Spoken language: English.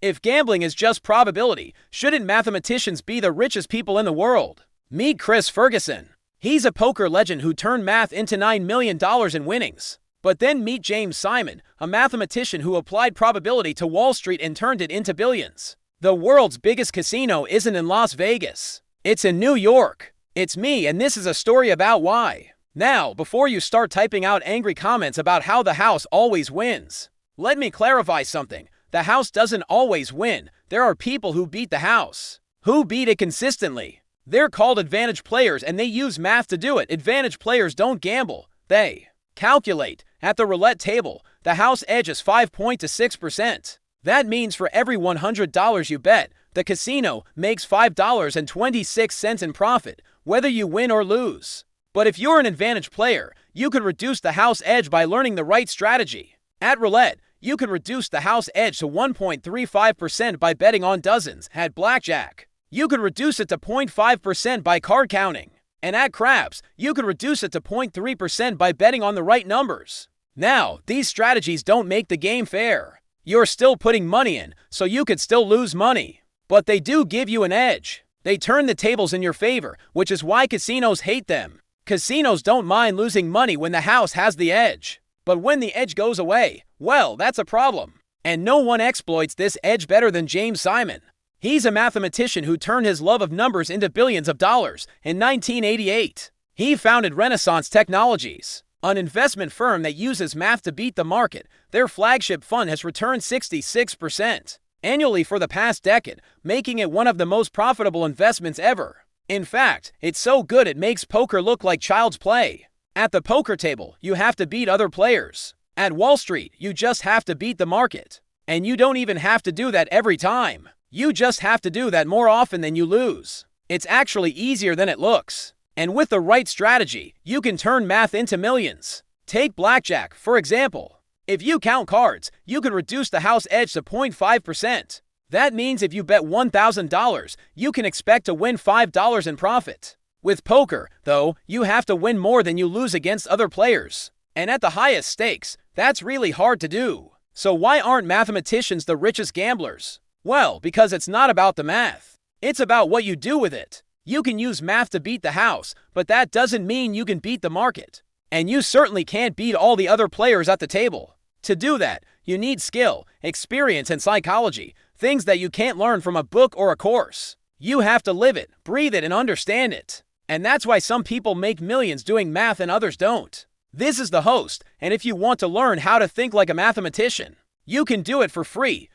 If gambling is just probability, shouldn't mathematicians be the richest people in the world? Meet Chris Ferguson. He's a poker legend who turned math into $9 million in winnings. But then meet James Simon, a mathematician who applied probability to Wall Street and turned it into billions. The world's biggest casino isn't in Las Vegas. It's in New York. It's me, and this is a story about why. Now, before you start typing out angry comments about how the house always wins, let me clarify something. The house doesn't always win. There are people who beat the house, who beat it consistently. They're called advantage players, and they use math to do it. Advantage players don't gamble. They calculate. At the roulette table, the house edge is 5% to 6%. That means for every $100 you bet, the casino makes $5.26 in profit, whether you win or lose. But if you're an advantage player, you could reduce the house edge by learning the right strategy. At roulette, you can reduce the house edge to 1.35% by betting on dozens. At blackjack, you could reduce it to 0.5% by card counting. And at craps, you could reduce it to 0.3% by betting on the right numbers. Now, these strategies don't make the game fair. You're still putting money in, so you could still lose money. But they do give you an edge. They turn the tables in your favor, which is why casinos hate them. Casinos don't mind losing money when the house has the edge. But when the edge goes away, well, that's a problem. And no one exploits this edge better than James Simon. He's a mathematician who turned his love of numbers into billions of dollars in 1988. He founded Renaissance Technologies, an investment firm that uses math to beat the market. Their flagship fund has returned 66% annually for the past decade, making it one of the most profitable investments ever. In fact, it's so good it makes poker look like child's play. At the poker table, you have to beat other players. At Wall Street, you just have to beat the market. And you don't even have to do that every time. You just have to do that more often than you lose. It's actually easier than it looks. And with the right strategy, you can turn math into millions. Take blackjack, for example. If you count cards, you can reduce the house edge to 0.5%. That means if you bet $1,000, you can expect to win $5 in profit. With poker, though, you have to win more than you lose against other players. And at the highest stakes, that's really hard to do. So why aren't mathematicians the richest gamblers? Well, because it's not about the math. It's about what you do with it. You can use math to beat the house, but that doesn't mean you can beat the market. And you certainly can't beat all the other players at the table. To do that, you need skill, experience, and psychology, things that you can't learn from a book or a course. You have to live it, breathe it, and understand it. And that's why some people make millions doing math and others don't. This is the host, and if you want to learn how to think like a mathematician, you can do it for free.